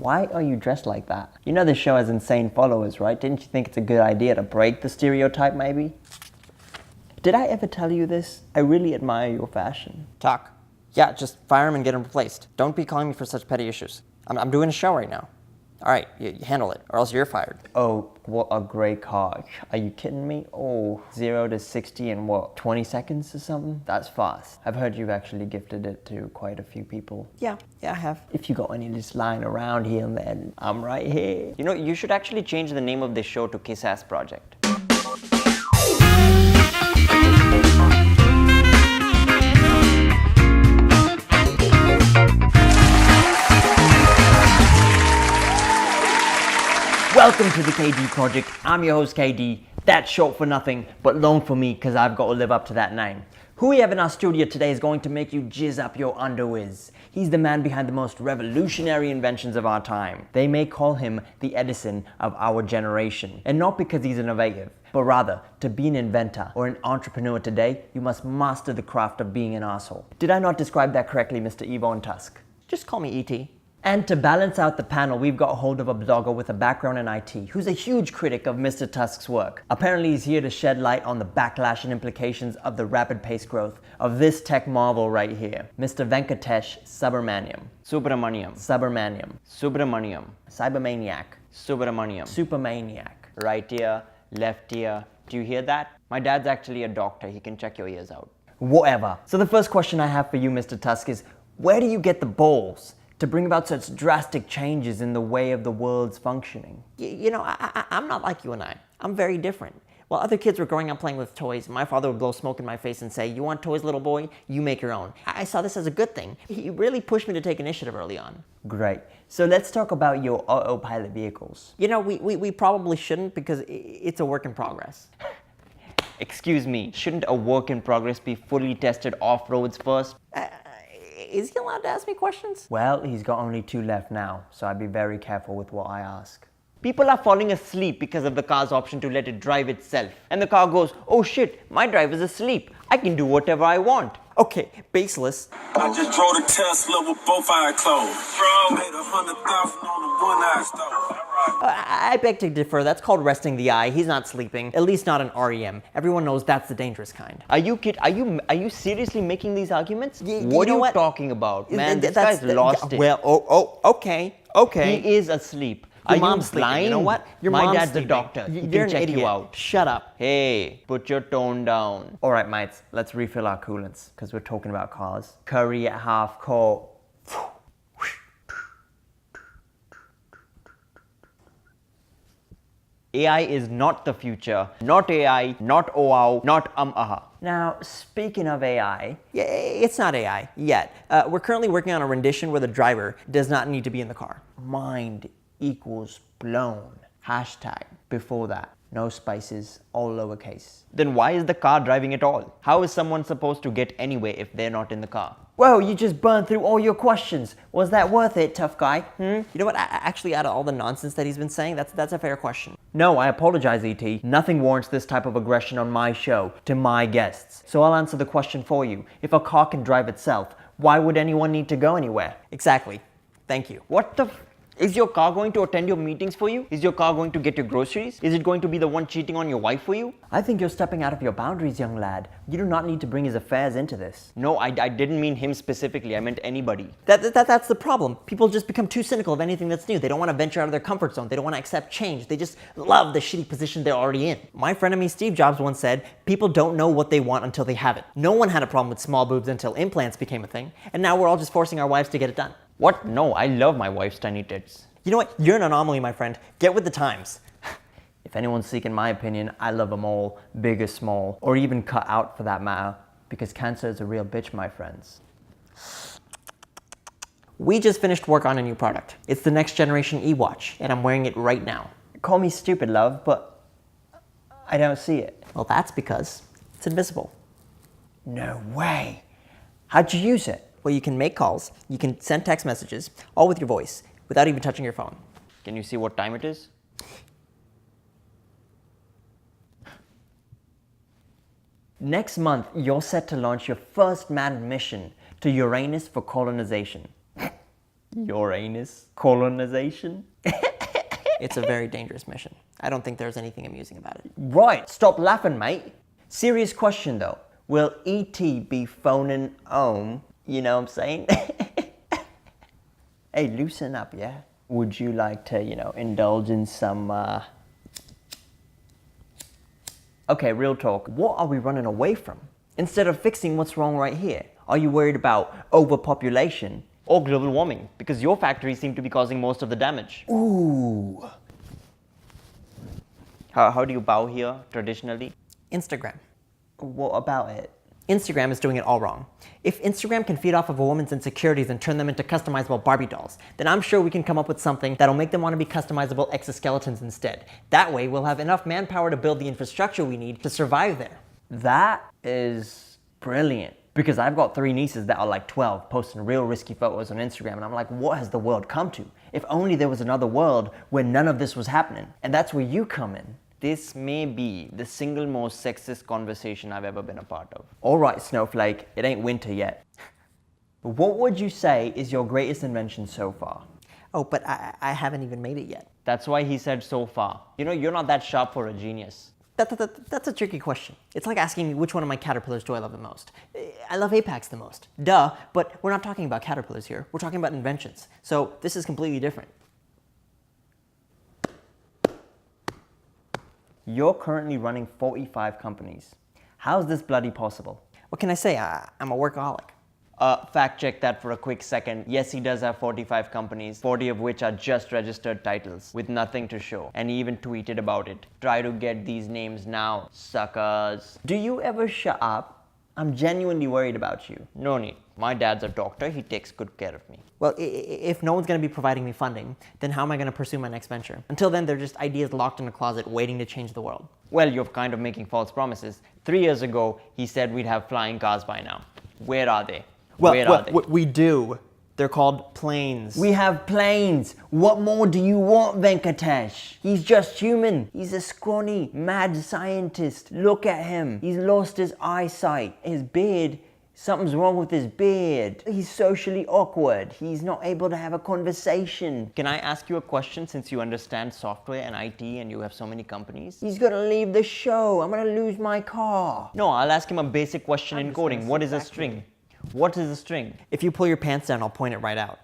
Why are you dressed like that? You know this show has insane followers, right? Didn't you think it's a good idea to break the stereotype, maybe? Did I ever tell you this? I really admire your fashion. Talk. Yeah, just fire him and get him replaced. Don't be calling me for such petty issues. I'm doing a show right now. All right, you handle it, or else you're fired. Oh, what a great car. Are you kidding me? Oh, 0 to 60 in what, 20 seconds or something? That's fast. I've heard you've actually gifted it to quite a few people. Yeah, I have. If you got any just lying around here and then, I'm right here. You know, you should actually change the name of this show to Kiss Ass Project. Welcome to the KD Project. I'm your host KD. That's short for nothing, but long for me because I've got to live up to that name. Who we have in our studio today is going to make you jizz up your underwiz. He's the man behind the most revolutionary inventions of our time. They may call him the Edison of our generation. And not because he's innovative, but rather, to be an inventor or an entrepreneur today, you must master the craft of being an asshole. Did I not describe that correctly, Mr. EVONNE Tusk? Just call me E.T. And to balance out the panel, we've got hold of a blogger with a background in IT, who's a huge critic of Mr. Tusk's work. Apparently he's here to shed light on the backlash and implications of the rapid pace growth of this tech marvel right here. Mr. Venkatesh Subramaniam. Cybermaniac. Supermaniac. Right ear, left ear. Do you hear that? My dad's actually a doctor. He can check your ears out. Whatever. So the first question I have for you, Mr. Tusk, is where do you get the balls to bring about such drastic changes in the way of the world's functioning? You know, I'm not like you and I. I'm very different. While other kids were growing up playing with toys, my father would blow smoke in my face and say, "You want toys, little boy? You make your own." I saw this as a good thing. He really pushed me to take initiative early on. Great. So let's talk about your autopilot vehicles. You know, we probably shouldn't because it's a work in progress. Excuse me, shouldn't a work in progress be fully tested off-roads first? Is he allowed to ask me questions? Well, he's got only 2 left now, so I'd be very careful with what I ask. People are falling asleep because of the car's option to let it drive itself. And the car goes, "Oh shit, my driver's asleep. I can do whatever I want." Okay, baseless. I just drove the Tesla with both eyes closed. Made 100,000 on the one eye stove. I beg to differ. That's called resting the eye. He's not sleeping. At least not an REM. Everyone knows that's the dangerous kind. Are you seriously making these arguments? What are you what? talking about? Man, this guy's lost it. Well, okay. He is asleep. Your Are you mom's sleeping. blind? You know what? Your My mom's dad's sleeping. a doctor. He You're can an check idiot. you out. Shut up. Hey, put your tone down. All right, mates, let's refill our coolants because we're talking about cars. Curry at half court. AI is not the future. Not AI, not OAU, not aha. Now, speaking of AI, Yeah, it's not AI yet. We're currently working on a rendition where the driver does not need to be in the car. mind equals blown. Hashtag before that. No spices, all lowercase. Then why is the car driving at all? How is someone supposed to get anywhere if they're not in the car? Well, you just burned through all your questions. Was that worth it, tough guy? You know what? Actually, out of all the nonsense that he's been saying, that's a fair question. No, I apologize, E.T. Nothing warrants this type of aggression on my show, to my guests. So I'll answer the question for you. If a car can drive itself, why would anyone need to go anywhere? Exactly. Thank you. What the Is your car going to attend your meetings for you? Is your car going to get your groceries? Is it going to be the one cheating on your wife for you? I think you're stepping out of your boundaries, young lad. You do not need to bring his affairs into this. No, I didn't mean him specifically. I meant anybody. That's the problem. People just become too cynical of anything that's new. They don't want to venture out of their comfort zone. They don't want to accept change. They just love the shitty position they're already in. My friend of me, Steve Jobs, once said, people don't know what they want until they have it. No one had a problem with small boobs until implants became a thing. And now we're all just forcing our wives to get it done. What? No, I love my wife's tiny tits. You know what? You're an anomaly, my friend. Get with the times. If anyone's seeking my opinion, I love them all, big or small, or even cut out for that matter, because cancer is a real bitch, my friends. We just finished work on a new product. It's the next generation e-watch, and I'm wearing it right now. Call me stupid, love, but I don't see it. Well, that's because it's invisible. No way. How'd you use it? Well, you can make calls, you can send text messages, all with your voice, without even touching your phone. Can you see what time it is? Next month, you're set to launch your first manned mission to Uranus for colonization. Your anus? Colonization? It's a very dangerous mission. I don't think there's anything amusing about it. Right, stop laughing, mate. Serious question though. Will E.T. be phoning home? You know what I'm saying? Hey, loosen up, yeah? Would you like to, indulge in some, Okay, real talk. What are we running away from? Instead of fixing what's wrong right here, are you worried about overpopulation or global warming? Because your factories seem to be causing most of the damage. Ooh. How do you bow here traditionally? Instagram. What about it? Instagram is doing it all wrong. If Instagram can feed off of a woman's insecurities and turn them into customizable Barbie dolls, then I'm sure we can come up with something that'll make them want to be customizable exoskeletons instead. That way, we'll have enough manpower to build the infrastructure we need to survive there. That is brilliant. Because I've got 3 nieces that are like 12 posting real risky photos on Instagram, and I'm like, what has the world come to? If only there was another world where none of this was happening. And that's where you come in. This may be the single most sexist conversation I've ever been a part of. All right, Snowflake, it ain't winter yet. What would you say is your greatest invention so far? Oh, but I haven't even made it yet. That's why he said so far. You're not that sharp for a genius. That's a tricky question. It's like asking me which one of my caterpillars do I love the most. I love Apex the most. Duh, but we're not talking about caterpillars here. We're talking about inventions. So this is completely different. You're currently running 45 companies. How's this bloody possible? What can I say? I'm a workaholic. Fact check that for a quick second. Yes, he does have 45 companies, 40 of which are just registered titles with nothing to show. And he even tweeted about it. Try to get these names now, suckers. Do you ever shut up? I'm genuinely worried about you. No need. My dad's a doctor. He takes good care of me. Well, if no one's going to be providing me funding, then how am I going to pursue my next venture? Until then, they're just ideas locked in a closet waiting to change the world. Well, you're kind of making false promises. 3 years ago, he said we'd have flying cars by now. Where are they? Where are they? We do. They're called planes. We have planes. What more do you want, Venkatesh? He's just human. He's a scrawny, mad scientist. Look at him. He's lost his eyesight. His beard, something's wrong with his beard. He's socially awkward. He's not able to have a conversation. Can I ask you a question since you understand software and IT and you have so many companies? He's gonna leave the show. I'm gonna lose my car. No, I'll ask him a basic question in coding. What is a string? What is a string? If you pull your pants down, I'll point it right out.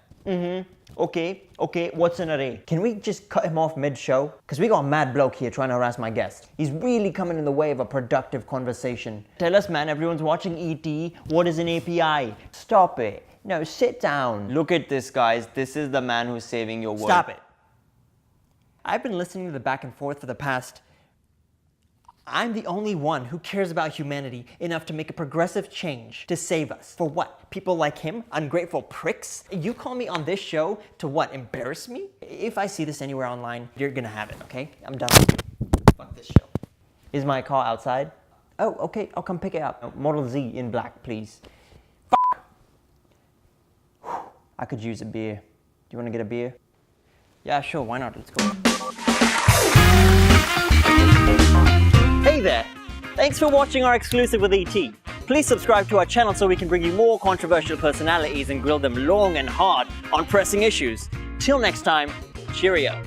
Okay, what's an array? Can we just cut him off mid-show? Because we got a mad bloke here trying to harass my guest. He's really coming in the way of a productive conversation. Tell us, man, everyone's watching ET. What is an API? Stop it. No, sit down. Look at this, guys. This is the man who's saving your world. Stop it. I've been listening to the back and forth for the past... I'm the only one who cares about humanity enough to make a progressive change to save us. For what? People like him? Ungrateful pricks? You call me on this show to what? Embarrass me? If I see this anywhere online, you're gonna have it, okay? I'm done. Fuck this show. Is my car outside? Oh, okay, I'll come pick it up. Model Z in black, please. Fuck! I could use a beer. Do you want to get a beer? Yeah, sure, why not? Let's go. Hey there! Thanks for watching our exclusive with ET. Please subscribe to our channel so we can bring you more controversial personalities and grill them long and hard on pressing issues. Till next time, cheerio.